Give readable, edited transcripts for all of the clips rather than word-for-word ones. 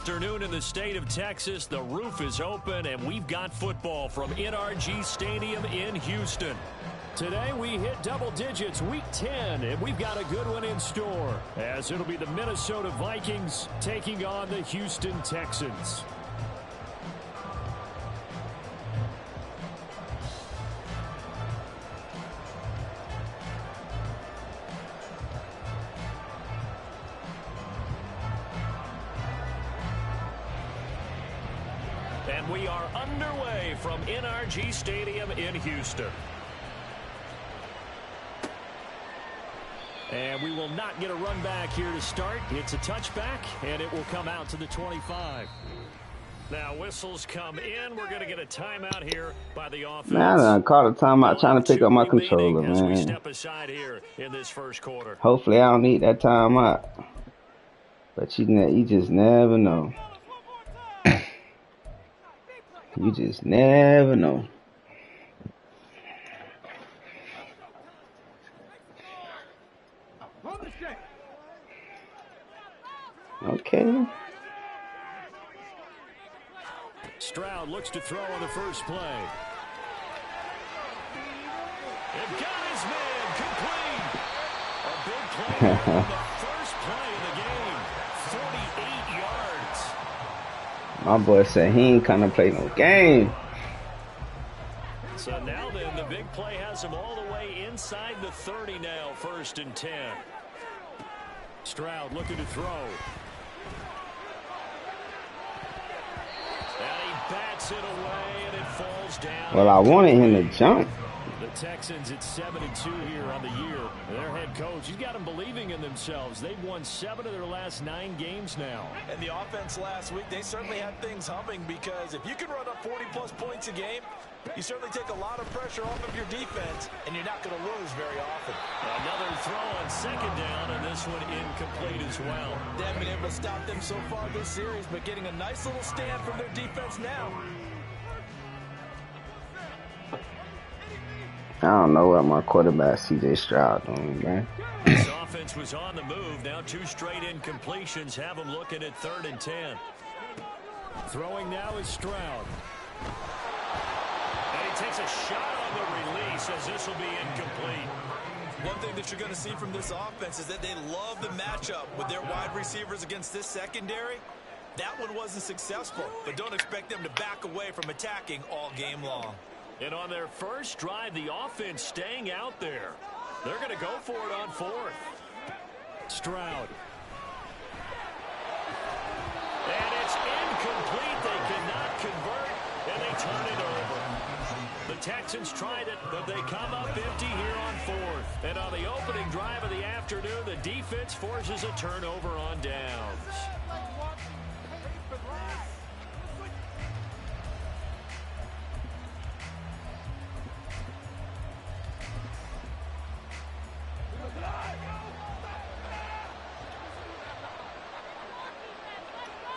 Afternoon in the state of Texas, the roof is open and we've got football from NRG Stadium in Houston. Today we hit double digits, week 10, and we've got a good one in store as it'll be the Minnesota Vikings taking on the Houston Texans. And we are underway from NRG Stadium in Houston. And we will not get a run back here to start. It's a touchback, and it will come out to the 25. Now whistles come in. We're going to get a timeout here by the offense. Man, I done caught a timeout trying to pick up my controller, as we man. step aside here in this first quarter. Hopefully I don't need that timeout. But you just never know. You just never know. Okay. Stroud looks to throw on the first play. It got his man complete. A big play on the first play of the game. 48 yards. My boy said he ain't gonna play no game. So now then, the big play has him all the way inside the 30 now, 1st and 10. Stroud looking to throw. And he bats it away, and it falls down. Well, I wanted him to jump. The Texans at 7-2 here on the year. Their head coach, he's got them believing in themselves. They've won 7 of their last 9 games now. And the offense last week, they certainly had things humming because if you can run up 40-plus points a game, you certainly take a lot of pressure off of your defense, and you're not going to lose very often. Another throw on 2nd down, and this one incomplete as well. They haven't been able to stop them so far this series, but getting a nice little stand from their defense now. I don't know what my quarterback CJ Stroud doing, man. This offense was on the move. Now 2 straight incompletions have them looking at 3rd and 10. Throwing now is Stroud. And he takes a shot on the release as this will be incomplete. One thing that you're going to see from this offense is that they love the matchup with their wide receivers against this secondary. That one wasn't successful, but don't expect them to back away from attacking all game long. And on their first drive, the offense staying out there. They're going to go for it on 4th. Stroud. And it's incomplete. They cannot convert, and they turn it over. The Texans tried it, but they come up empty here on 4th. And on the opening drive of the afternoon, the defense forces a turnover on downs.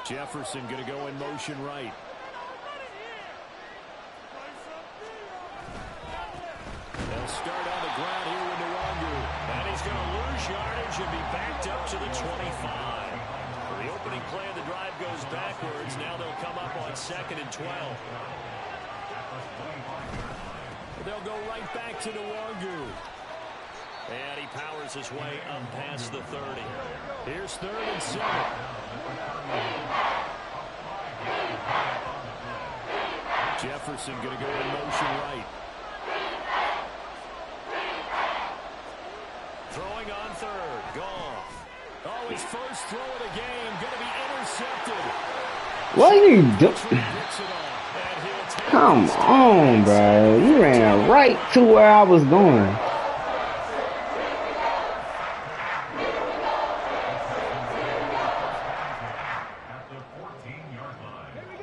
Jefferson going to go in motion right. They'll start on the ground here with Nwangu. And he's going to lose yardage and be backed up to the 25. The opening play of the drive goes backwards. Now they'll come up on 2nd and 12. They'll go right back to Nwangu. And he powers his way up past the 30. Here's 3rd and 7. Jefferson going to go in motion right. Throwing on 3rd. Goff. Oh, his first throw of the game going to be intercepted. What are you doing? Come on, bro. You ran right to where I was going.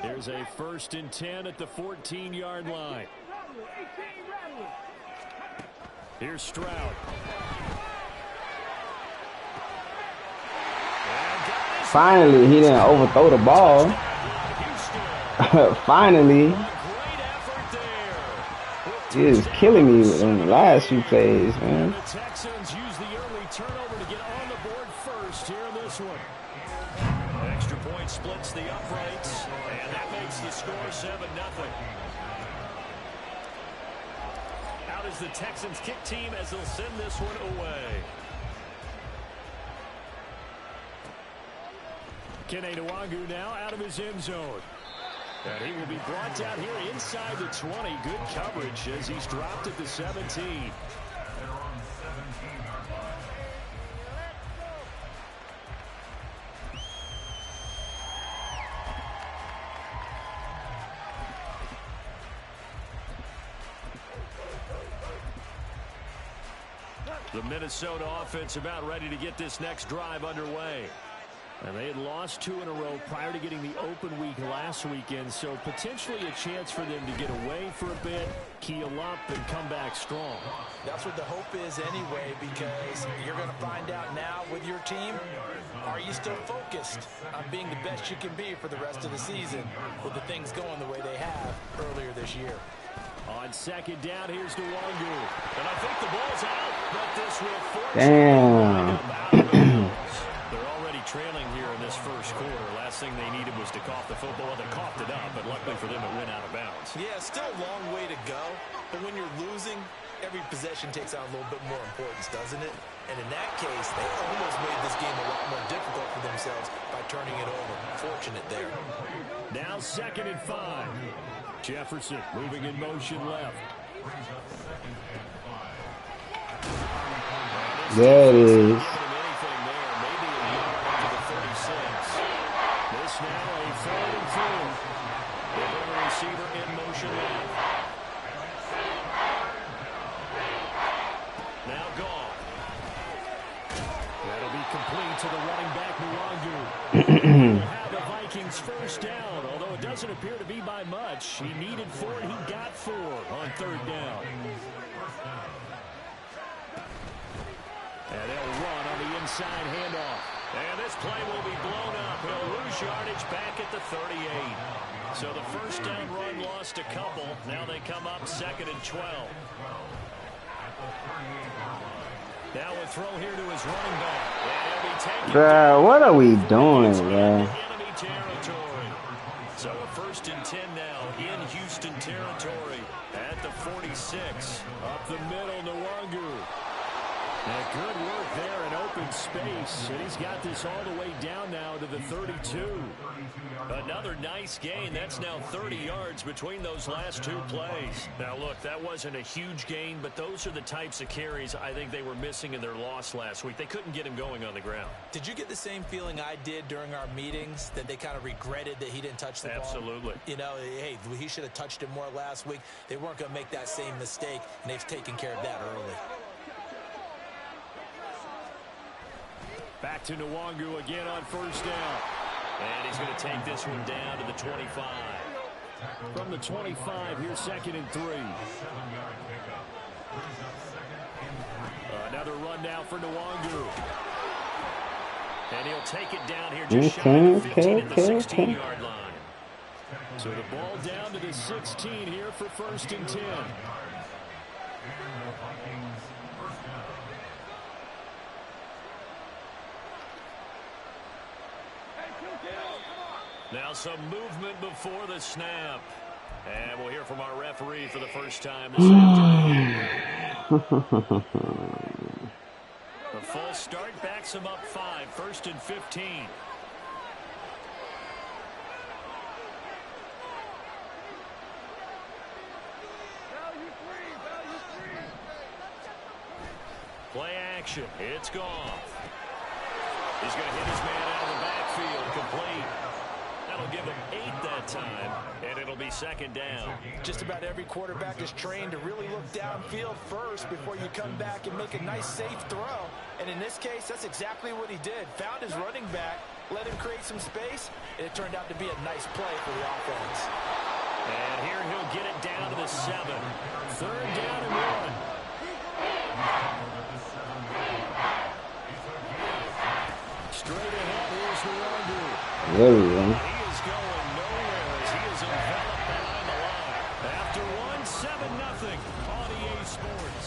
There's a 1st and 10 at the 14-yard line. Here's Stroud. Finally, he didn't overthrow the ball. Finally. He is killing me with them last few plays, man. The Texans use the early turnover to get on the board first here in this one. Extra point splits the uprights, and that makes the score 7-0. Out is the Texans kick team as they'll send this one away. Kene Nwangu now out of his end zone. And he will be brought down here inside the 20. Good coverage as he's dropped at the 17. The Minnesota offense about ready to get this next drive underway. And they had lost 2 in a row prior to getting the open week last weekend, so potentially a chance for them to get away for a bit, keel up, and come back strong. That's what the hope is anyway, because you're going to find out now with your team, are you still focused on being the best you can be for the rest of the season with the things going the way they have earlier this year? On second down, here's Nwangu. And I think the ball's out, but this will force Damn. They're already trailing here in this first quarter. Last thing they needed was to cough the football. They coughed it up, but luckily for them, it went out of bounds. Yeah, still a long way to go, but when you're losing, every possession takes on a little bit more importance, doesn't it? And in that case, they almost made this game a lot more difficult for themselves by turning it over. Fortunate there. Now 2nd and 5. Jefferson moving in motion left. There it is. This now a 3rd and 4. They bring a receiver in motion left. Now gone. That'll be complete to the running back, Nwangu. Have the Vikings first down, although it doesn't appear to be by much. He needed 4, and he got 4 on 3rd down. And they'll run on the inside handoff. And this play will be blown up. He'll lose yardage back at the 38. So the first down run lost a couple. Now they come up 2nd and 12. Now a throw here to his running back. Bruh, what are we doing, bruh? Enemy territory. So a 1st and 10 now in Houston territory at the 46. Up the middle, Nwangu. And good work there in open space. And he's got this all the way down now to the 32. Another nice gain. That's now 30 yards between those last 2 plays. Now, look, that wasn't a huge gain, but those are the types of carries I think they were missing in their loss last week. They couldn't get him going on the ground. Did you get the same feeling I did during our meetings, that they kind of regretted that he didn't touch the ball? Absolutely. You know, hey, he should have touched it more last week. They weren't going to make that same mistake, and they've taken care of that early. Back to Nwangu again on 1st down. And he's going to take this one down to the 25. From the 25, here's 2nd and 3. Another run now for Nwangu. And he'll take it down here just shy of 15 at the 16-yard line. So the ball down to the 16 here for 1st and 10. Now some movement before the snap. And we'll hear from our referee for the first time this afternoon. The full start backs him up 5, 1st and 15. Play action. It's gone. He's going to hit his man out of the backfield. Complete. That'll give him 8 that time, and it'll be 2nd down. Just about every quarterback is trained to really look downfield first before you come back and make a nice, safe throw. And in this case, that's exactly what he did. Found his running back, let him create some space, and it turned out to be a nice play for the offense. And here he'll get it down to the 7. 3rd down and 1. Straight ahead, here's Nwangu. There we go. He is going nowhere as he is enveloped behind the line. After 1, 7-0 on EA Sports.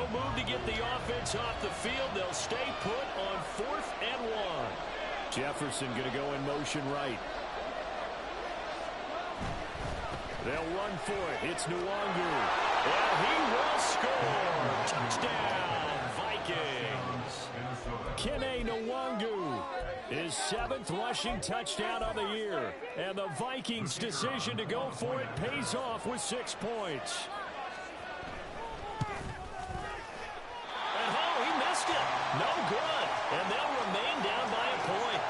No move to get the offense off the field. They'll stay put on 4th and 1. Jefferson going to go in motion right. They'll run for it. It's Nwangu. And he will score. Touchdown, Vikings. Kene Nwangu, his 7th rushing touchdown of the year. And the Vikings' decision to go for it pays off with 6 points. And oh, he missed it. No good. And they'll remain down by a point.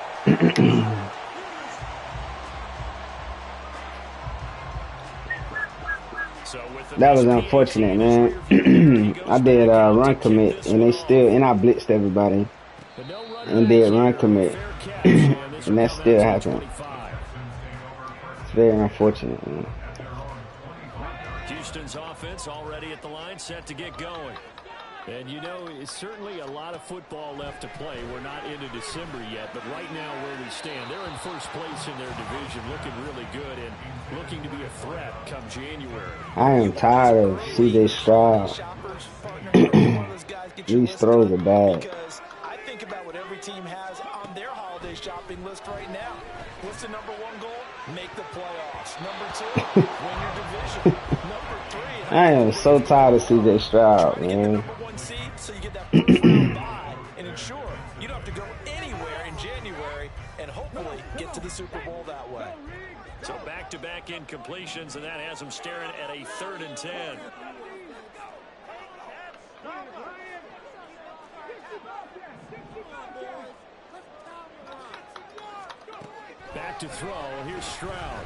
That was unfortunate, man. I did run commit, and I blitzed everybody, and did run commit, and that still happened. It's very unfortunate, man. Houston's offense already at the line, set to get going. And, you know, it's certainly a lot of football left to play. We're not into December yet, but right now where we stand, they're in first place in their division, looking really good and looking to be a threat come January. I am tired of CJ Stroud. These throws are bad. I think about what every team has on their holiday shopping list right now. What's the number 1 goal? Make the playoffs. Number 2, win your division. Number 3, I am so tired of CJ Stroud, man. So you get that first round bye and ensure you don't have to go anywhere in January and hopefully get to the Super Bowl that way. So back-to-back incompletions, and that has them staring at a 3rd and 10. Back to throw. Here's Stroud.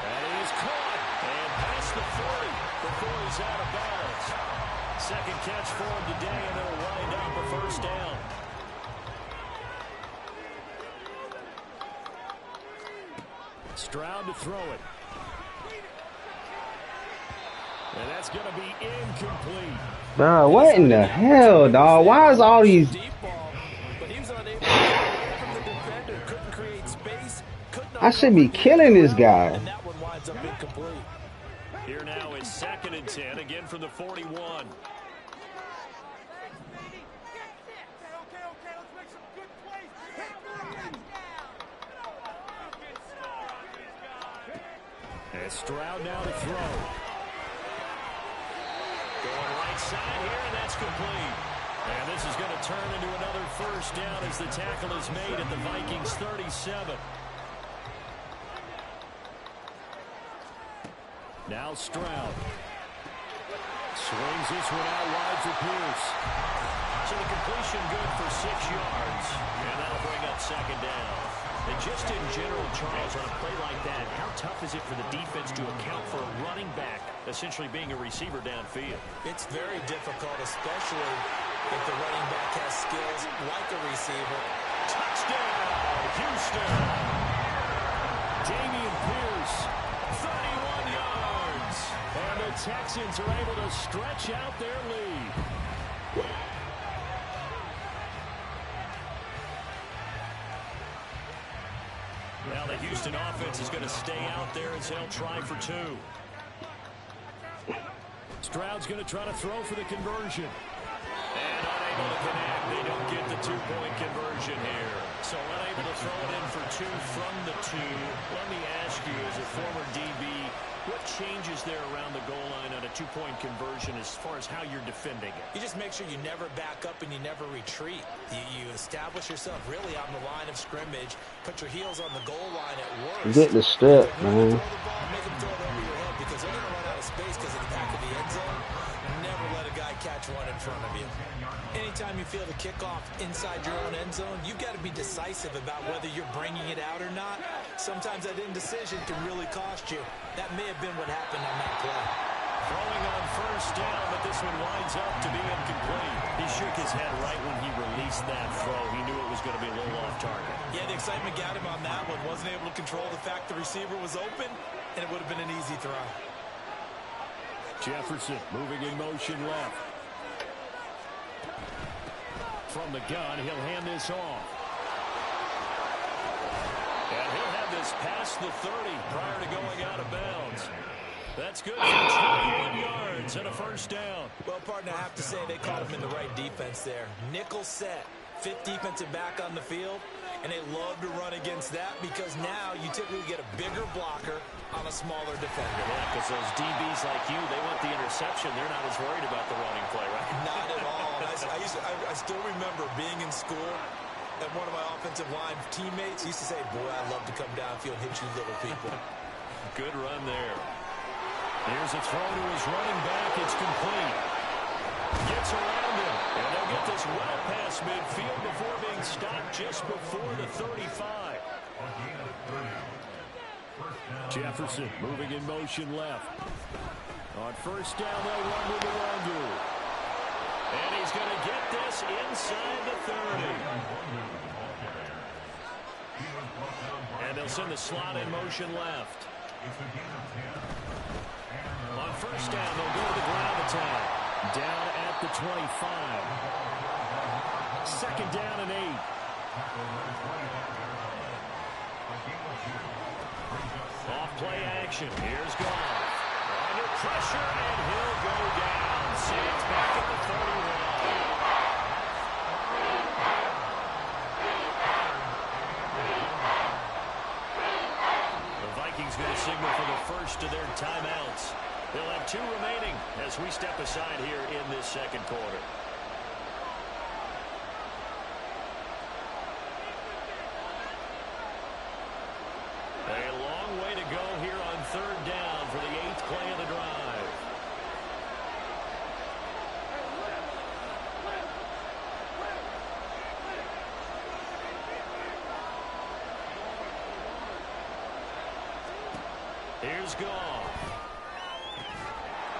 And he is caught and past the 40 before he's out of bounds. Second catch for him today, and they'll wind up a 1st down. Stroud to throw it. And that's going to be incomplete. Bro, what in the hell, dog? Why is all these... I should be killing this guy. And that one winds up incomplete. Here now is 2nd and 10, again from the 41. And Stroud now to throw. Going right side here, and that's complete. And this is going to turn into another 1st down as the tackle is made at the Vikings 37. Now Stroud. Swings this one out wide for Pierce. So the completion good for 6 yards. And that'll bring up 2nd down. And just in general, Charles, on a play like that, how tough is it for the defense to account for a running back essentially being a receiver downfield? It's very difficult, especially if the running back has skills like a receiver. Touchdown, Houston. Dameon Pierce, 31 yards. And the Texans are able to stretch out their lead. Now the Houston offense is going to stay out there as they'll try for 2. Stroud's going to try to throw for the conversion. And unable to connect. They don't get the 2-point conversion here. So unable to throw it in for 2 from the 2. Let me ask you, as a former DB, what changes there around the goal line on a 2-point conversion as far as how you're defending it? You just make sure you never back up and you never retreat. You establish yourself really on the line of scrimmage. Put your heels on the goal line at worst. Get the strip, man. Throw the ball, make them throw it over your head because they're going to run out of space because of the back of the end zone. Never let a guy catch one in front of you. Anytime you feel the kickoff inside your own end zone, you've got to be decisive about whether you're bringing it out or not. Sometimes that indecision can really cost you. That may have been what happened on that play. Throwing on 1st down, but this one winds up to be incomplete. He shook his head right when he released that throw. He knew it was going to be a little off target. Yeah, the excitement got him on that one. Wasn't able to control the fact the receiver was open, and it would have been an easy throw. Jefferson moving in motion left. From the gun, he'll hand this off. And he'll have this past the 30 prior to going out of bounds. That's good for 21 yards and a first down. Well, partner, I have to say they caught him in the right defense there. Nickel set, fifth defensive back on the field, and they love to run against that because now you typically get a bigger blocker on a smaller defender. Yeah, because those DBs like you, they want the interception. They're not as worried about the running play, right? Not at all. I still remember being in school, and one of my offensive line teammates used to say, boy, I'd love to come downfield and hit you little people. Good run there. Here's a throw to his running back. It's complete. Gets around him. And they'll get this well past midfield before being stopped just before the 35. Jefferson moving in motion left. On first down, they'll run with the Wangu. And he's going to get this inside the 30. And they'll send the slot in motion left. On first down, they'll go to the ground attack. Down at the 25. Second down and 8. Off play action. Here's Goff. Under pressure, and he'll go down. Saints back at the 31. The Vikings going to signal for the first of their timeouts. They'll have 2 remaining as we step aside here in this second quarter. A long way to go here on third down for the 8th play of the drive. Here's Goff.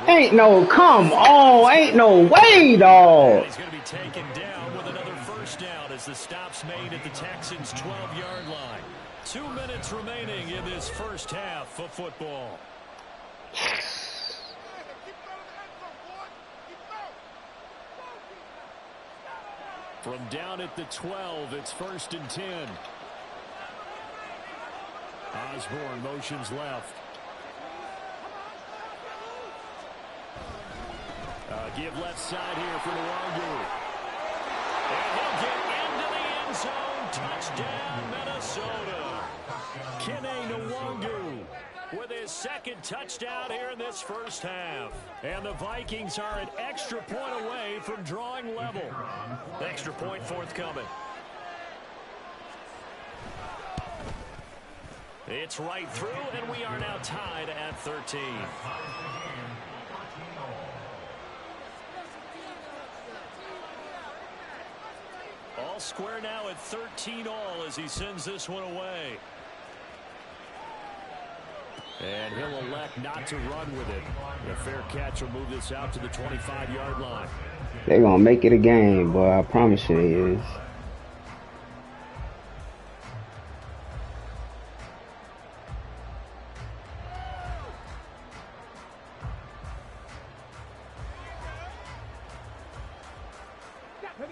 Ain't no, come on, ain't no way, dog. He's going to be taken down with another first down as the stop's made at the Texans' 12-yard line. 2 minutes remaining in this first half of football. From down at the 12, it's 1st and 10. Osborne motions left. Give left side here for Nwangu. And he'll get into the end zone. Touchdown, Minnesota. Kene Nwangu with his second touchdown here in this first half. And the Vikings are an extra point away from drawing level. Extra point forthcoming. It's right through, and we are now tied at 13. All square now at 13-all as he sends this one away. And he'll elect not to run with it. A fair catch will move this out to the 25-yard line. They're going to make it a game, boy. I promise you they is.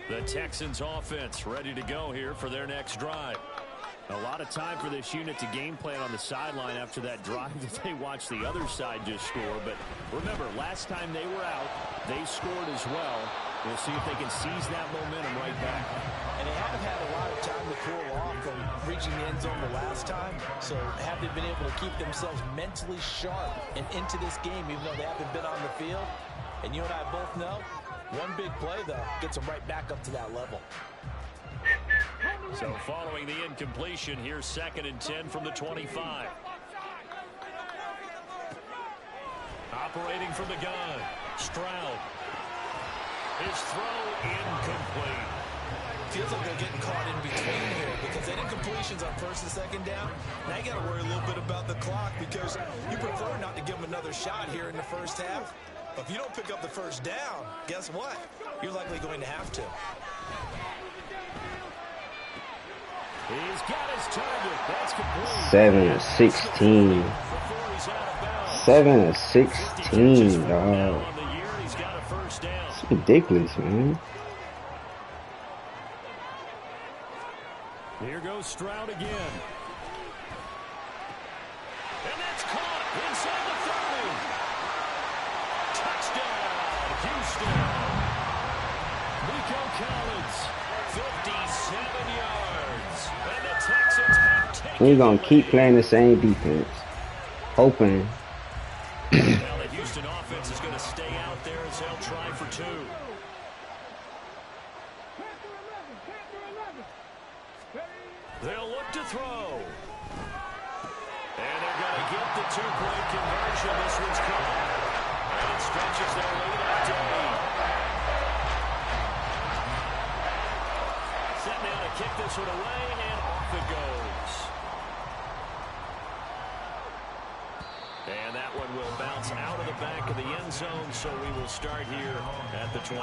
The Texans offense ready to go here for their next drive. A lot of time for this unit to game plan on the sideline after that drive that they watched the other side just score. But remember, last time they were out, they scored as well. We'll see if they can seize that momentum right back. And they haven't had a lot of time to cool off from reaching the end zone the last time. So have they been able to keep themselves mentally sharp and into this game even though they haven't been on the field? And you and I both know, one big play, though, gets them right back up to that level. So following the incompletion, here's 2nd and 10 from the 25. Operating from the gun, Stroud. His throw incomplete. Feels like they're getting caught in between here because they did completions on 1st and 2nd down. Now you got to worry a little bit about the clock because you prefer not to give them another shot here in the first half. But if you don't pick up the first down, guess what? You're likely going to have to. He's got his target. That's complete. 7 of 16. 7 of 16, dog. It's ridiculous, man. Here goes Stroud again. And that's caught inside the 30. We're going to keep playing the same defense. Hoping. Now the Houston offense is going to stay out there as they'll try for two. They'll look to throw. And they're going to get the two-point conversion. This one's caught. And it stretches their lead out to 8. Set now to kick this one away, and off it goes. And that one will bounce out of the back of the end zone, so we will start here at the 25.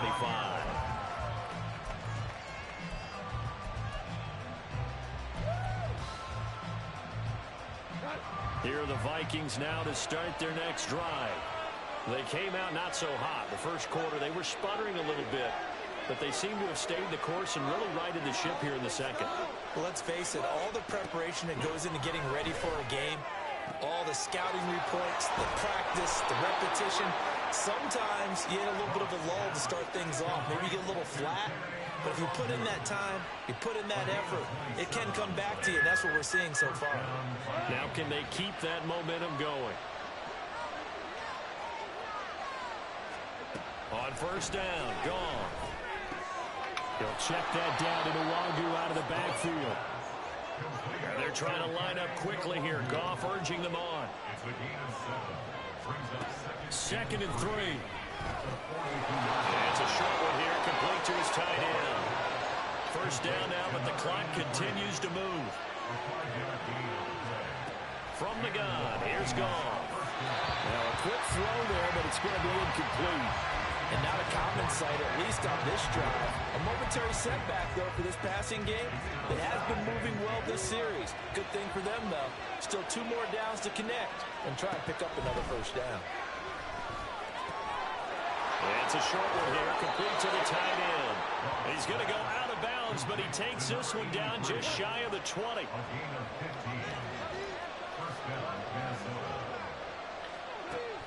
Here are the Vikings now to start their next drive. They came out not so hot. The first quarter, they were sputtering a little bit, but they seem to have stayed the course and really righted the ship here in the second. Well, let's face it, all the preparation that goes into getting ready for a game, all the scouting reports, the practice, the repetition, sometimes you get a little bit of a lull to start things off. Maybe you get a little flat, but if you put in that time, you put in that effort, it can come back to you, and that's what we're seeing so far. Now can they keep that momentum going? On first down, gone. He'll check that down to Nwangu out of the backfield. And they're trying to line up quickly here. Goff urging them on. 2nd and 3. And it's a short one here, complete to his tight end. First down now, but the clock continues to move. From the gun, here's Goff. Now a quick throw there, but it's going to be incomplete. And not a common sight, at least on this drive. A momentary setback, though, for this passing game. It has been moving well this series. Good thing for them, though. Still 2 more downs to connect and try and pick up another first down. And it's a short one here, complete to the tight end. He's going to go out of bounds, but he takes this one down just shy of the 20.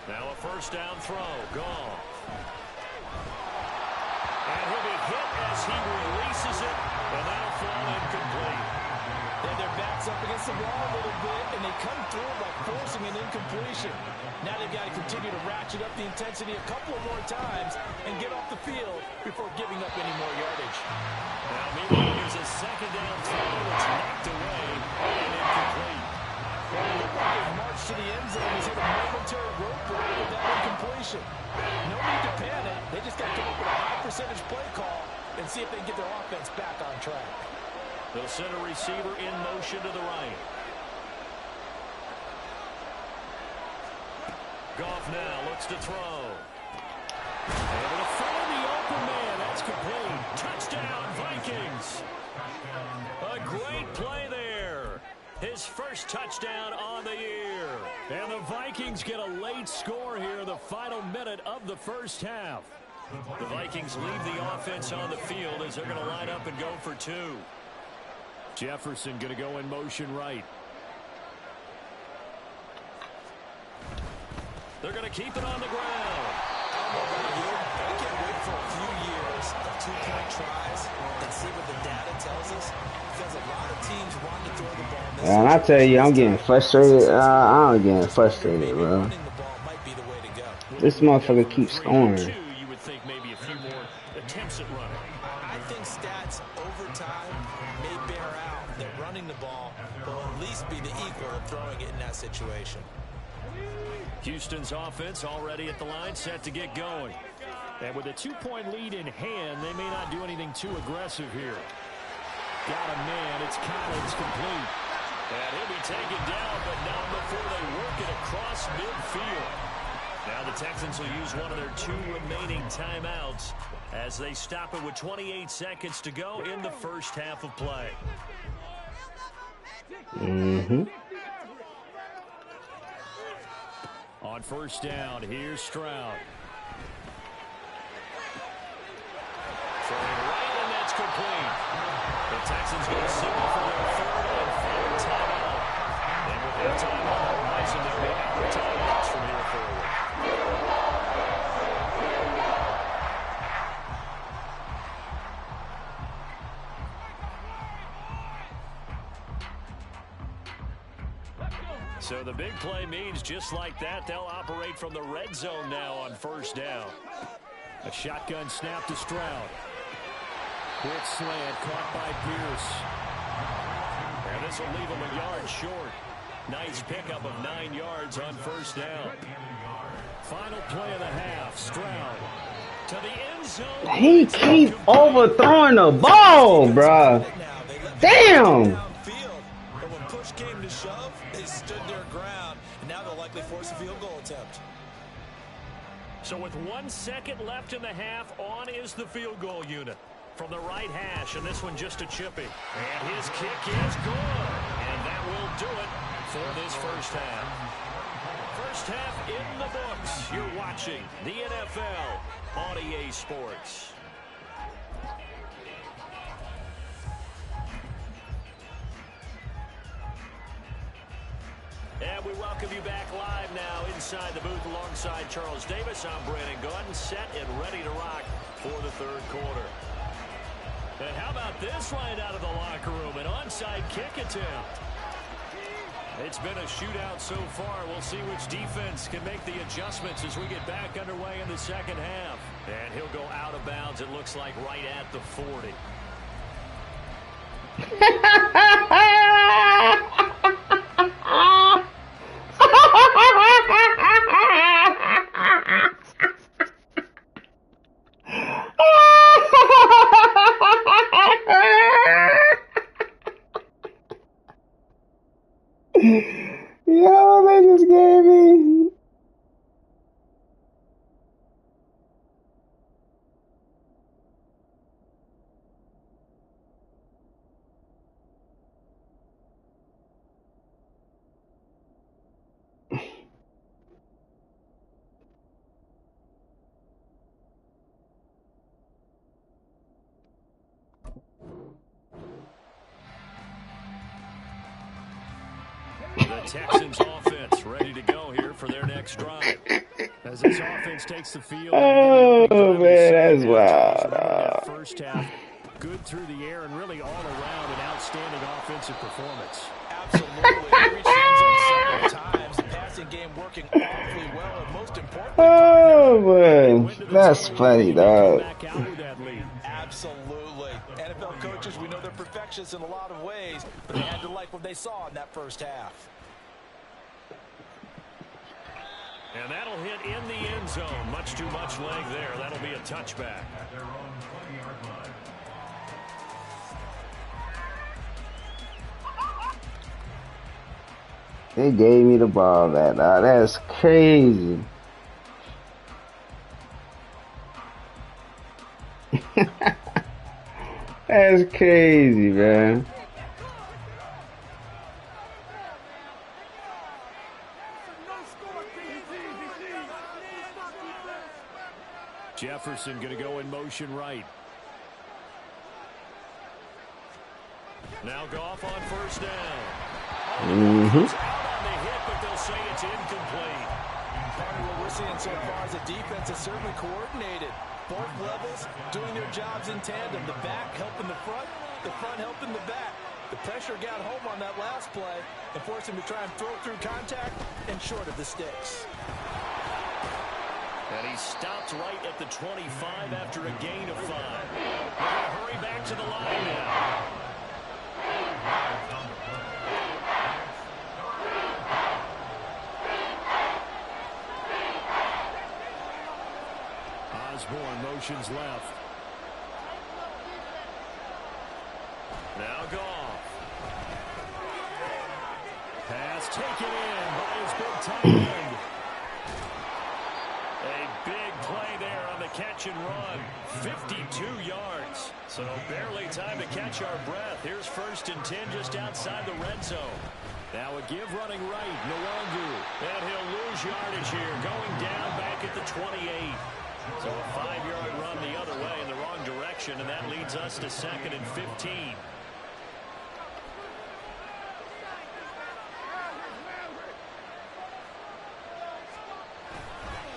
Now a first down throw, gone. And he'll be hit as he releases it, and that'll fall incomplete. And their backs up against the wall a little bit, and they come through by forcing an incompletion. Now they've got to continue to ratchet up the intensity a couple of more times and get off the field before giving up any more yardage. Now meanwhile, here's a second down throw. It's knocked away and incomplete. Well, it looked like they marched to the end zone. He's hit a momentary rope break with that incompletion. No need to panic. They just got to come up with a high-percentage play call and see if they can get their offense back on track. They'll send a receiver in motion to the right. Goff now looks to throw. Able to find the open man. That's complete. Touchdown, Vikings. A great play there. His first touchdown on the year. And the Vikings get a late score here in the final minute of the first half. The Vikings leave the offense on the field as they're going to line up and go for 2. Jefferson going to go in motion right. They're going to keep it on the ground. I can't wait for a few years of 2-point tries and see what the data tells us. Because a lot of teams want to throw the ball. Yeah, and I tell you, I'm getting frustrated. I'm getting frustrated, bro. This motherfucker keeps scoring. You would think maybe a few more attempts at running. I think stats over time may bear out that running the ball will at least be the equal of throwing it in that situation. Houston's offense already at the line, set to get going. And with a 2-point lead in hand, they may not do anything too aggressive here. Got a man. It's Collins complete. And he'll be taken down, but not before they work it across midfield. Now the Texans will use one of their 2 remaining timeouts as they stop it with 28 seconds to go in the first half of play. On first down, here's Stroud. Throwing right, and that's complete. The Texans go to signal for their 3rd and final timeout. And with their timeout, rising their big hour timeouts from here forward. So the big play means just like that, they'll operate from the red zone now on first down. A shotgun snap to Stroud. Quick slant caught by Pierce. And this will leave him a yard short. Nice pickup of 9 yards on first down. Final play of the half. Stroud to the end zone. He keep overthrowing the ball, bruh. Damn. But when push came to shove, they stood their ground. And now they'll likely force a field goal attempt. So with 1 second left in the half, on is the field goal unit. From the right hash, and this one just a chippy. And his kick is good. And that will do it for this first half. First half in the books. You're watching the NFL on EA Sports. And we welcome you back live now inside the booth alongside Charles Davis. I'm Brandon Gordon, set and ready to rock for the third quarter. And how about this right out of the locker room? An onside kick attempt. It's been a shootout so far. We'll see which defense can make the adjustments as we get back underway in the second half. And he'll go out of bounds, it looks like, right at the 40. Yo, they just gave me. The Texans offense ready to go here for their next drive. As this offense takes the field. Oh, man, that's wild. First half, good through the air and really all around an outstanding offensive performance. Absolutely. They reached the end zone several times. The passing game working awfully well, and most importantly, Oh, man, that's funny, dog. absolutely. NFL coaches, we know they're perfectionists in a lot of ways, but they had to like what they saw in that first half. And that'll hit in the end zone. Much too much leg there. That'll be a touchback. They gave me the ball back. That's crazy. That's crazy, man. Jefferson going to go in motion right. Now Goff on first down. Out on the hit, but they'll say it's incomplete. Part of what we're seeing so far is the defense is certainly coordinated. Both levels doing their jobs in tandem. The back helping the front helping the back. The pressure got home on that last play and forced him to try and throw through contact and short of the sticks. And he stopped right at the 25 after a gain of 5. They're going to hurry back to the line now. Osborne motions left. Now Goff. Pass taken in by his big tight end. A big play there on the catch and run. 52 yards. So barely time to catch our breath. Here's 1st and 10 just outside the red zone. Now a give running right. Nwangu. And he'll lose yardage here. Going down back at the 28. So a 5-yard run the other way in the wrong direction. And that leads us to 2nd and 15.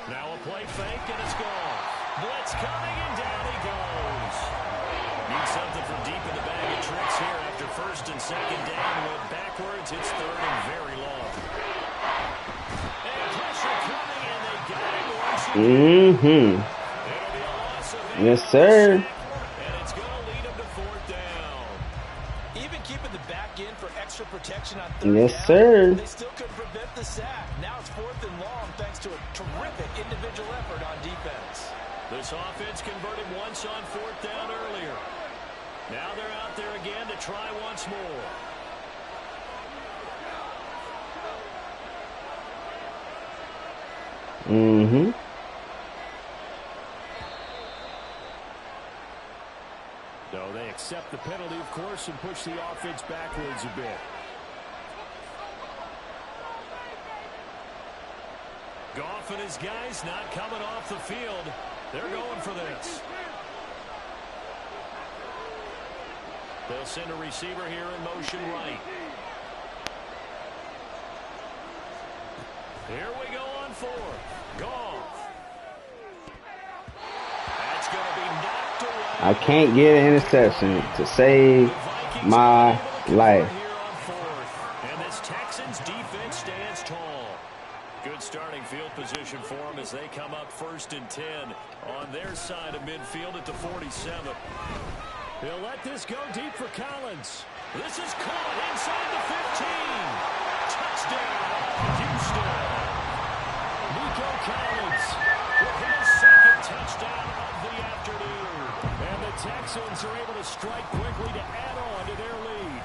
Now a play fake, and it's gone. Blitz coming, and down he goes. Need something from deep in the bag of tricks here after 1st and 2nd down. Went backwards. It's 3rd and very long. Mm-hmm. Yes, sir. And it's going to lead him to fourth down. Even keeping the back in for extra protection on third yes, down, sir. they still couldn't prevent the sack. Now it's fourth and long thanks to a terrific individual effort on defense. This offense converted once on fourth down earlier. Now they're out there again to try once more. Mm-hmm. No, they accept the penalty, of course, and push the offense backwards a bit. Goff and his guys not coming off the field. They're going for this. They'll send a receiver here in motion right. Here we go on fourth. Goff. That's going to be knocked away. I can't get an interception to save my life. And this Texans defense stands tall. Good starting field position for them as they come up 1st and 10 on their side of midfield at the 47. He'll let this go deep for Collins. This is caught inside the 15. Touchdown, Houston. Nico Collins with his second touchdown of the afternoon. And the Texans are able to strike quickly to add on to their lead.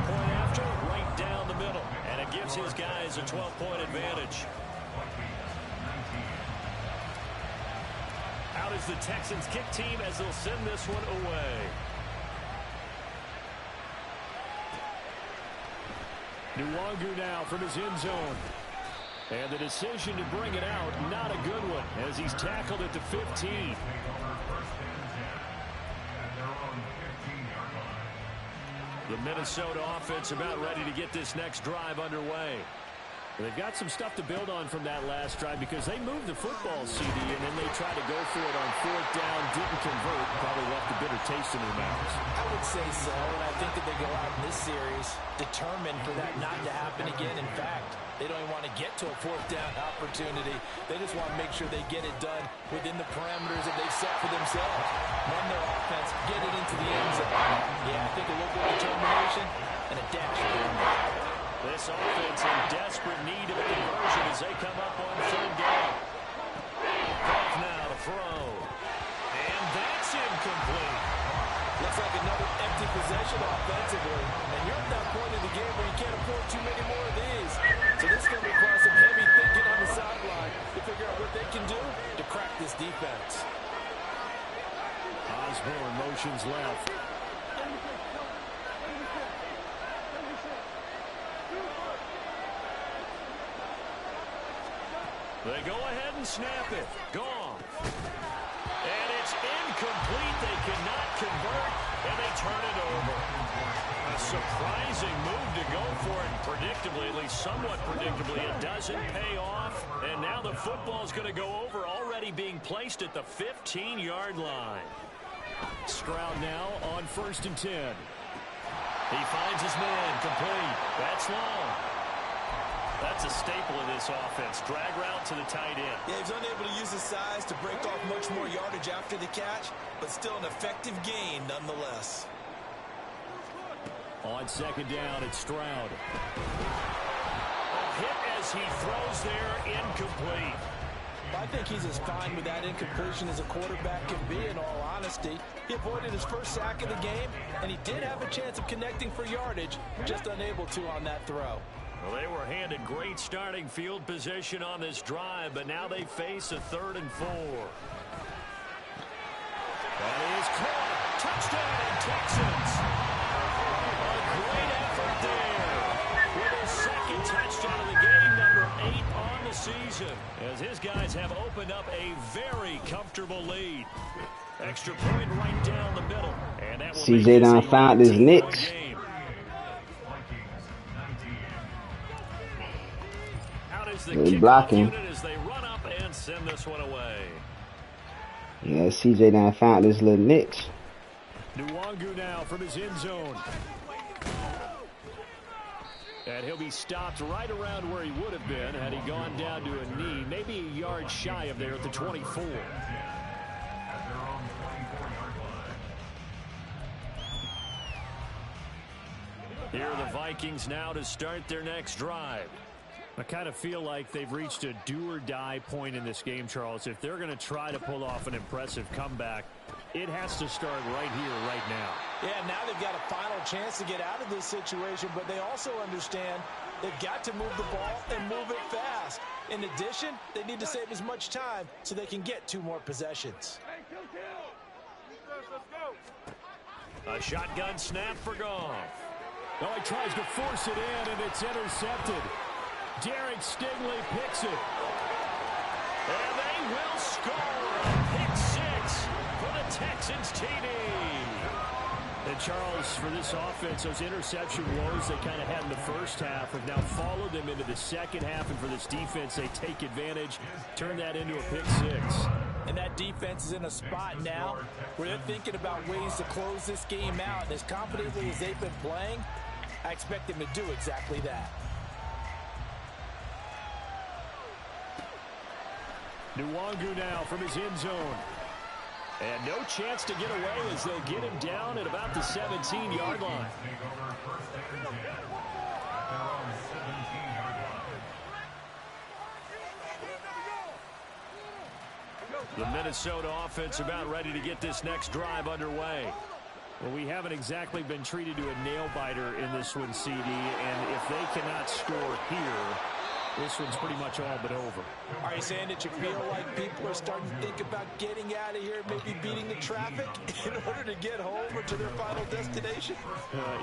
Point after, right down the middle. And it gives his guys a 12-point advantage. Out is the Texans kick team as they'll send this one away. Nwangu now from his end zone. And the decision to bring it out, not a good one, as he's tackled at the 15. The Minnesota offense about ready to get this next drive underway. They've got some stuff to build on from that last drive because they moved the football, CD, and then they tried to go for it on fourth down, didn't convert, probably left a bitter taste in their mouths. I would say so, and I think that they go out in this series determined for that not to happen again. In fact, they don't even want to get to a fourth down opportunity. They just want to make sure they get it done within the parameters that they've set for themselves. Run their offense, get it into the end zone. Yeah, I think a little bit of determination and a dash of there. This offense in desperate need of a conversion as they come up on third down. Goff now to throw. And that's incomplete. Looks like another empty possession offensively. And you're at that point in the game where you can't afford too many more of these. So this is going to require some heavy thinking on the sideline to figure out what they can do to crack this defense. Osborne motions left. They go ahead and snap it. Gone. And it's incomplete. They cannot convert, and they turn it over. A surprising move to go for it. Predictably, at least somewhat predictably, it doesn't pay off. And now the football's going to go over, already being placed at the 15-yard line. Stroud now on 1st and 10. He finds his man, complete. That's long. That's a staple of this offense. Drag route to the tight end. Yeah, he's unable to use his size to break off much more yardage after the catch, but still an effective gain nonetheless. On 2nd down, it's Stroud. A hit as he throws there, incomplete. I think he's as fine with that incompletion as a quarterback can be, in all honesty. He avoided his first sack of the game, and he did have a chance of connecting for yardage, just unable to on that throw. Well, they were handed great starting field position on this drive, but now they face a 3rd and 4. That is caught. Touchdown, Texans. A great effort there with his second touchdown of the game, number 8 on the season, as his guys have opened up a very comfortable lead. Extra point right down the middle. And that will CJ done found his nicks. They're blocking. As they run up and send this one away. Yeah, CJ done found his little niche. Nwangu now from his end zone. And he'll be stopped right around where he would have been had he gone down to a knee, maybe a yard shy of there at the 24. Here are the Vikings now to start their next drive. I kind of feel like they've reached a do-or-die point in this game, Charles. If they're going to try to pull off an impressive comeback, it has to start right here, right now. Yeah, now they've got a final chance to get out of this situation, but they also understand they've got to move the ball and move it fast. In addition, they need to save as much time so they can get 2 more possessions. A shotgun snap for Goff. Oh, he tries to force it in, and it's intercepted. Derek Stingley picks it. And they will score a pick 6 for the Texans TD. And Charles, for this offense, those interception woes they kind of had in the first half have now followed them into the second half. And for this defense, they take advantage, turn that into a pick 6. And that defense is in a spot now where they're thinking about ways to close this game out. And as confidently as they've been playing, I expect them to do exactly that. Nwangu now from his end zone. And no chance to get away as they'll get him down at about the 17-yard line. The Minnesota offense about ready to get this next drive underway. Well, we haven't exactly been treated to a nail-biter in this one, CD, and if they cannot score here, this one's pretty much all but over. Are you saying that you feel like people are starting to think about getting out of here, maybe beating the traffic in order to get home or to their final destination?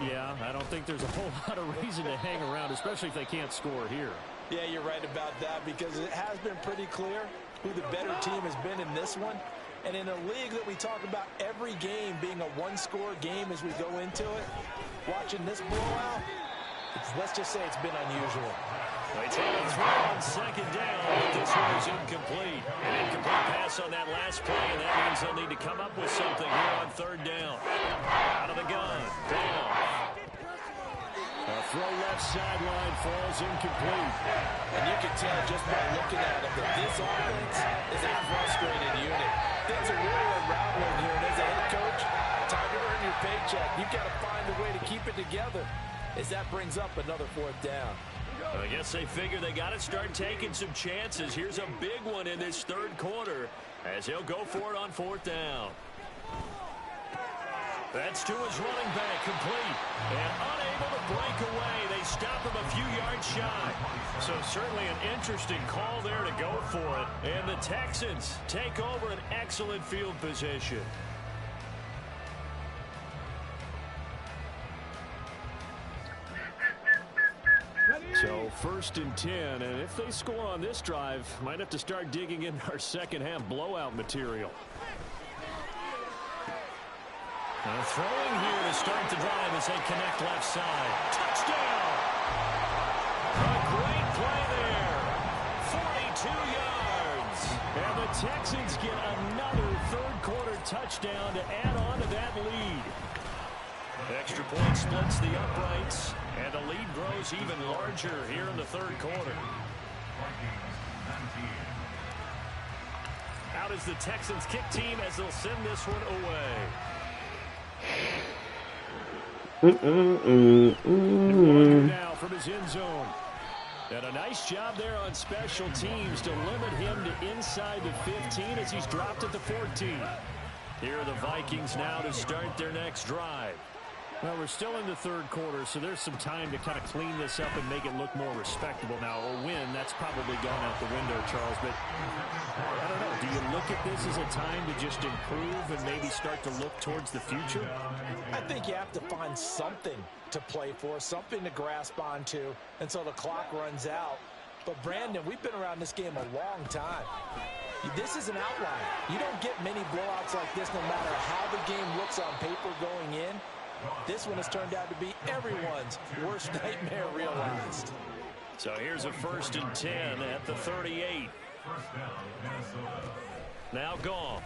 Yeah, I don't think there's a whole lot of reason to hang around, especially if they can't score here. Yeah, you're right about that because it has been pretty clear who the better team has been in this one. And in a league that we talk about every game being a one-score game as we go into it, watching this blowout, let's just say it's been unusual. They take a throw on second down, but this one is incomplete. An incomplete pass on that last play, and that means they'll need to come up with something here on third down. Out of the gun, down. A throw left sideline falls incomplete. And you can tell just by looking at it that this offense is a frustrated unit. Things are really unraveling here, and as a head coach, time to earn your paycheck. You've got to find a way to keep it together as that brings up another 4th down. I guess they figure they got to start taking some chances. Here's a big one in this third quarter as he'll go for it on 4th down. That's to his running back, complete. And unable to break away. They stop him a few yards shy. So certainly an interesting call there to go for it. And the Texans take over an excellent field position. So 1st and 10, and if they score on this drive, might have to start digging in our second half blowout material. Throwing here to start the drive as they connect left side. Touchdown! A great play there. 42 yards. And the Texans get another third-quarter touchdown to add on to that lead. Extra point splits the uprights, and the lead grows even larger here in the third quarter. Out is the Texans kick team as they'll send this one away. Now from his end zone. And a nice job there on special teams to limit him to inside the 15 as he's dropped at the 14. Here are the Vikings now to start their next drive. Well, we're still in the third quarter, so there's some time to kind of clean this up and make it look more respectable now. A win, that's probably gone out the window, Charles. But I don't know. Do you look at this as a time to just improve and maybe start to look towards the future? I think you have to find something to play for, something to grasp onto until the clock runs out. But, Brandon, we've been around this game a long time. This is an outlier. You don't get many blowouts like this no matter how the game looks on paper going in. This one has turned out to be everyone's worst nightmare realized. So here's a 1st and 10 at the 38. Now Goff.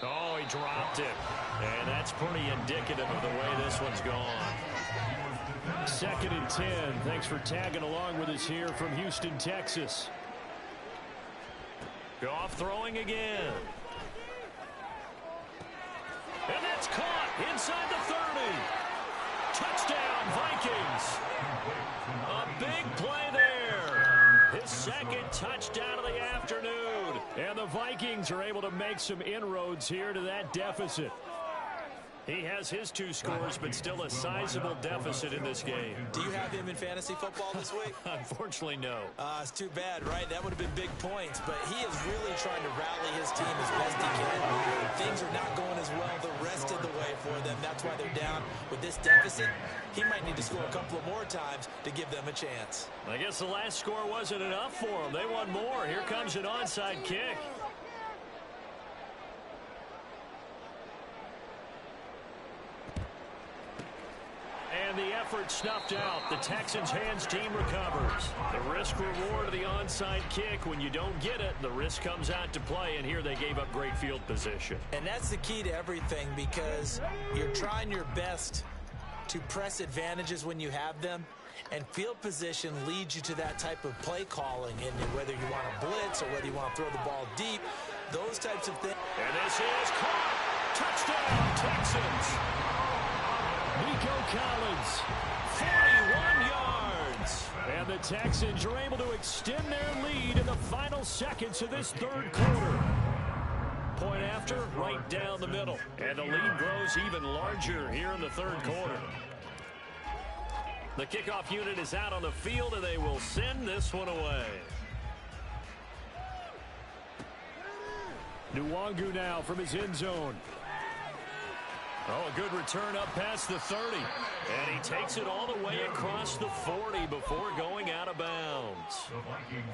Oh, he dropped it. And that's pretty indicative of the way this one's gone. 2nd and 10. Thanks for tagging along with us here from Houston, Texas. Goff throwing again. And that's caught inside the 30. Touchdown, Vikings. A big play there. His 2nd touchdown of the afternoon. And the Vikings are able to make some inroads here to that deficit. He has his 2 scores, but still a sizable deficit in this game. Do you have him in fantasy football this week? Unfortunately, no. It's too bad, right? That would have been big points, but he is really trying to rally his team as best he can. Things are not going as well the rest of the way for them. That's why they're down with this deficit. He might need to score a couple of more times to give them a chance. I guess the last score wasn't enough for them. They want more. Here comes an onside kick. And the effort snuffed out. The Texans' hands team recovers. The risk reward of the onside kick. When you don't get it, the risk comes out to play, and here they gave up great field position. And that's the key to everything, because you're trying your best to press advantages when you have them, and field position leads you to that type of play calling, and whether you want to blitz or whether you want to throw the ball deep, those types of things. And this is caught. Touchdown, Texans. Nico Collins, 41 yards. And the Texans are able to extend their lead in the final seconds of this 3rd quarter. Point after, right down the middle. And the lead grows even larger here in the 3rd quarter. The kickoff unit is out on the field, and they will send this one away. Nwangu now from his end zone. Oh, a good return up past the 30. And he takes it all the way across the 40 before going out of bounds.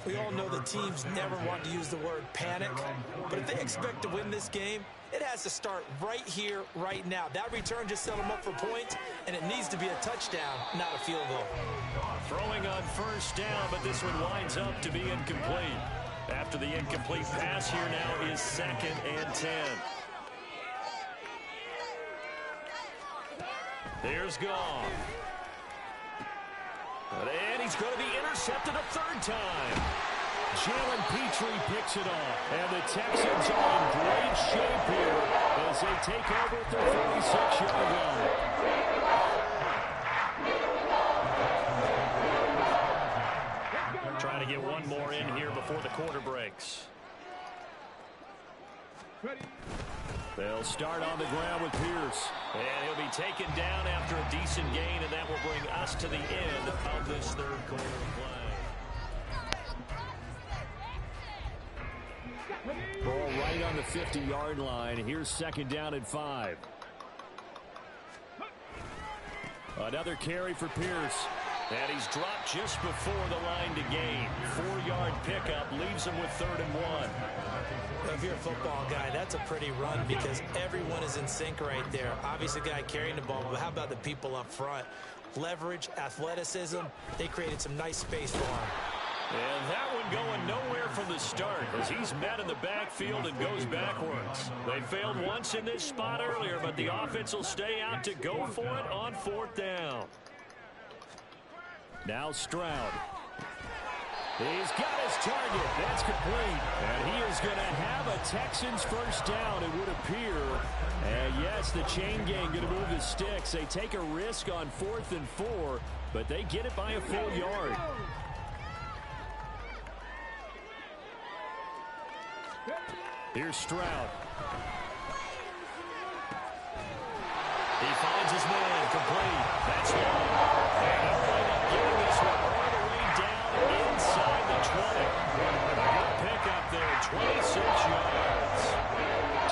We all know the teams never want to use the word panic, but if they expect to win this game, it has to start right here, right now. That return just set them up for points, and it needs to be a touchdown, not a field goal. Throwing on 1st down, but this one winds up to be incomplete. After the incomplete pass, here now is 2nd and 10. There's Goff. And he's going to be intercepted a 3rd time. Jalen Petrie picks it off. And the Texans are in great shape here as they take over at their 46-yard line. Trying to get one more in here before the quarter breaks. They'll start on the ground with Pierce. And he'll be taken down after a decent gain, and that will bring us to the end of this 3rd quarter play. Ball right on the 50-yard line. Here's 2nd down and 5. Another carry for Pierce. And he's dropped just before the line to gain. 4-yard pickup leaves him with 3rd and 1. If you're a football guy, that's a pretty run because everyone is in sync right there. Obviously, the guy carrying the ball, but how about the people up front? Leverage, athleticism, they created some nice space for him. And that one going nowhere from the start as he's met in the backfield and goes backwards. They failed once in this spot earlier, but the offense will stay out to go for it on 4th down. Now Stroud. He's got his target. That's complete. And he is going to have a Texans 1st down, it would appear. And yes, the chain gang going to move the sticks. They take a risk on 4th and 4, but they get it by a full yard. Here's Stroud. He finds his man, complete. That's one. And they'll wind up getting this one all the way down inside the 20. Good pickup there, 26 yards.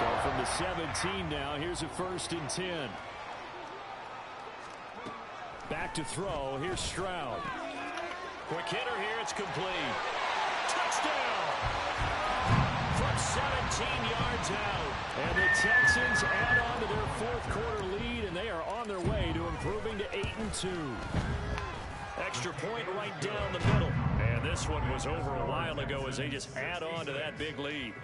So from the 17 now, here's a 1st and 10. Back to throw, here's Stroud. Quick hitter here, it's complete. Touchdown! From 17 yards out. And the Texans add on to their 4th quarter lead, and they are on their way to improving to 8-2. Extra point right down the middle. And this one was over a while ago as they just add on to that big lead.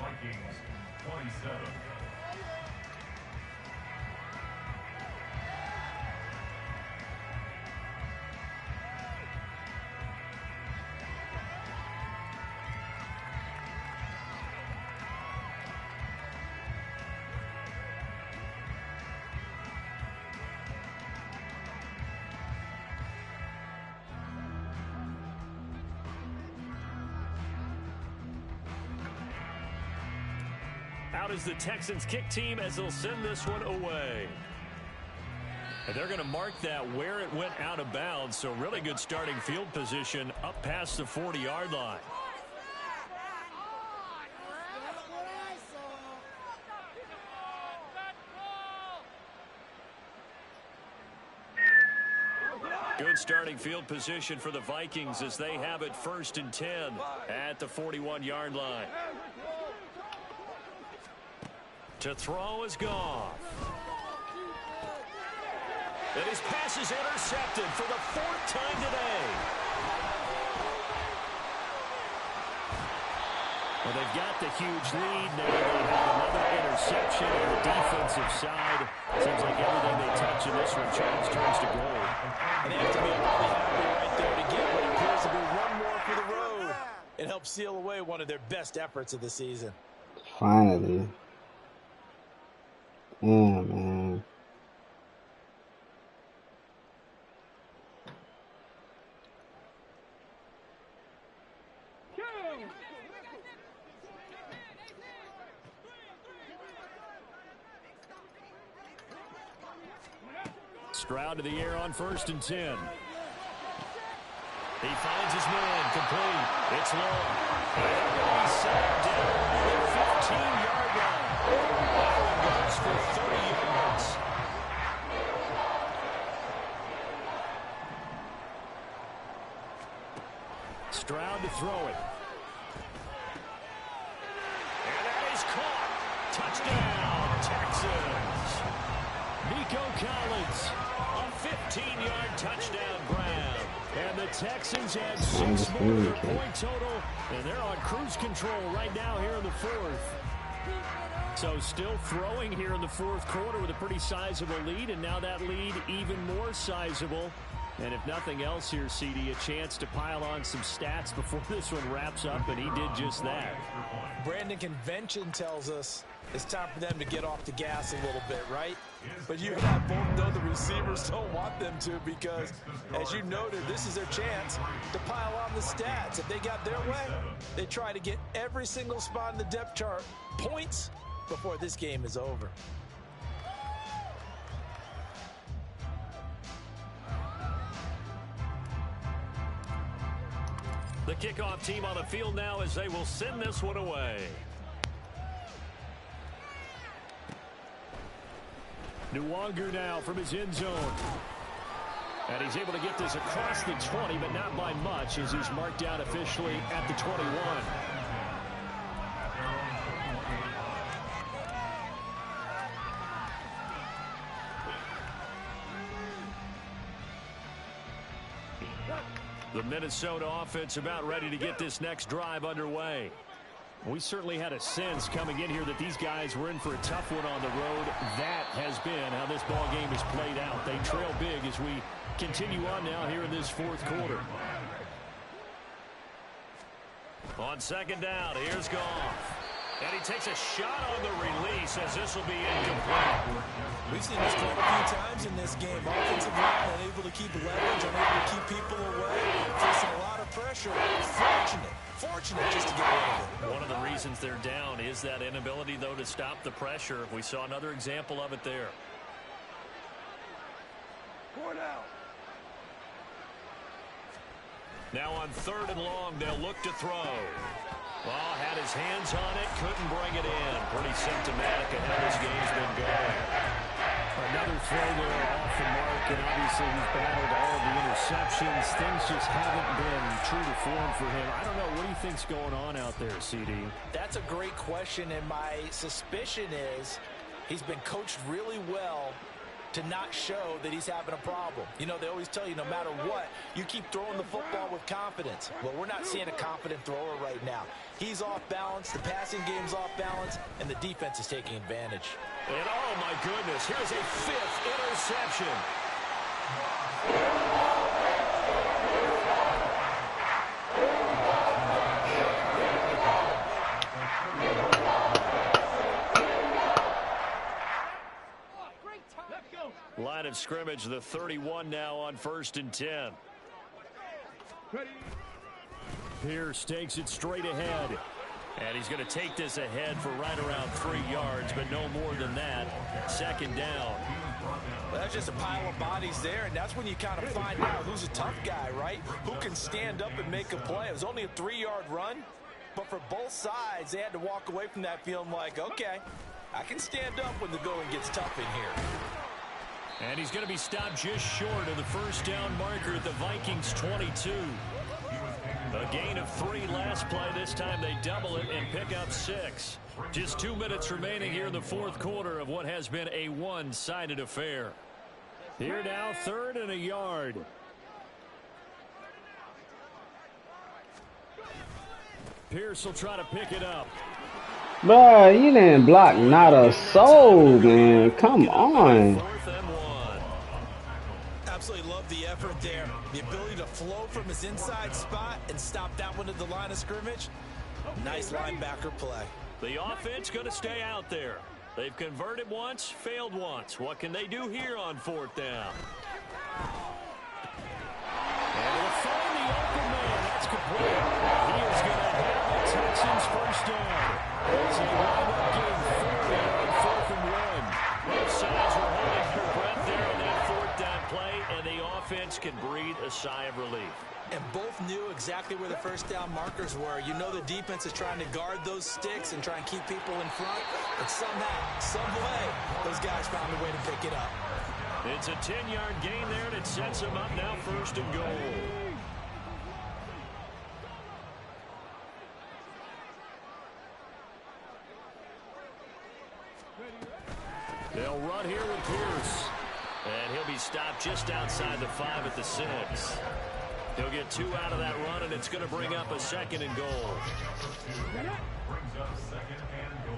Out is the Texans kick team as they'll send this one away. And they're going to mark that where it went out of bounds. So really good starting field position up past the 40-yard line. Good starting field position for the Vikings as they have it 1st and 10 at the 41-yard line. To throw is Goff. And his pass is intercepted for the 4th time today. Well, they've got the huge lead. Now they have another interception on the defensive side. Seems like everything they touch in this one turns to gold. And they have to be really happy right there to get what appears to be one more for the road. It helps seal away one of their best efforts of the season. Finally. Yeah, man. Stroud to the air on 1st and 10. He finds his man complete. It's long. He's set down at the 15-yard line. That one goes for 30 yards. Stroud to throw it. And that is caught. Touchdown, Texans. Nico Collins, a 15-yard touchdown grab. And the Texans had 6 more of their point total, and they're on cruise control right now here in the 4th. So still throwing here in the 4th quarter with a pretty sizable lead, and now that lead even more sizable. And if nothing else here, CD, a chance to pile on some stats before this one wraps up, and he did just that. Brandon, convention tells us it's time for them to get off the gas a little bit, right? But you and I both know the receivers don't want them to because, as you noted, this is their chance to pile on the stats. If they got their way, they try to get every single spot in the depth chart points before this game is over. The kickoff team on the field now as they will send this one away. Nwangu now from his end zone. And he's able to get this across the 20, but not by much as he's marked down officially at the 21. The Minnesota offense about ready to get this next drive underway. We certainly had a sense coming in here that these guys were in for a tough one on the road. That has been how this ball game has played out. They trail big as we continue on now here in this 4th quarter. On 2nd down, here's Goff. And he takes a shot on the release as this will be incomplete. We've seen this quite a few times in this game. Offensive line unable to keep leverage, unable to keep people away, facing a lot of pressure. Fortunate just to get rid of it. One of the reasons they're down is that inability, though, to stop the pressure. We saw another example of it there. Now on 3rd and long, they'll look to throw. Well, had his hands on it, couldn't bring it in. Pretty symptomatic of how this game's been going. Another throw there off the mark, and obviously he's battled all of the interceptions. Things just haven't been true to form for him. I don't know. What do you think's going on out there, CD? That's a great question, and my suspicion is he's been coached really well to not show that he's having a problem. You know, they always tell you no matter what, you keep throwing the football with confidence. Well, we're not seeing a confident thrower right now. He's off balance, the passing game's off balance, and the defense is taking advantage. And oh my goodness, here's a 5th interception. Line of scrimmage, the 31 now on 1st and 10. Pierce takes it straight ahead. And he's going to take this ahead for right around 3 yards, but no more than that. Second down. Well, that's just a pile of bodies there, and that's when you kind of find out who's a tough guy, right? Who can stand up and make a play. It was only a 3-yard run, but for both sides, they had to walk away from that feeling like, okay, I can stand up when the going gets tough in here. And he's going to be stopped just short of the first down marker at the Vikings 22. A gain of 3 last play. This time they double it and pick up 6. Just 2 minutes remaining here in the fourth quarter of what has been a one-sided affair. Here now, 3rd and a yard. Pierce will try to pick it up. Bruh, you didn't block not a soul, man. Come on. Absolutely love the effort there. The ability to flow from his inside spot and stop that one at the line of scrimmage. Nice linebacker play. The offense going to stay out there. They've converted once, failed once. What can they do here on 4th down? And they'll find the open man. That's complete. He is going to have the Texans first down. As they wind up getting 40 on 4th and 1. Both sides were holding their breath there on that 4th down play, and the offense can breathe a sigh of relief. And both knew exactly where the first down markers were. You know the defense is trying to guard those sticks and try and keep people in front. But somehow, some way, those guys found a way to pick it up. It's a 10-yard gain there, and it sets them up now 1st and goal. They'll run here with Pierce. And he'll be stopped just outside the 5 at the 6. He'll get 2 out of that run, and it's going to bring up a 2nd and goal. Brings up 2nd and goal.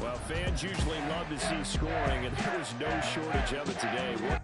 Well, fans usually love to see scoring, and there's no shortage of it today. What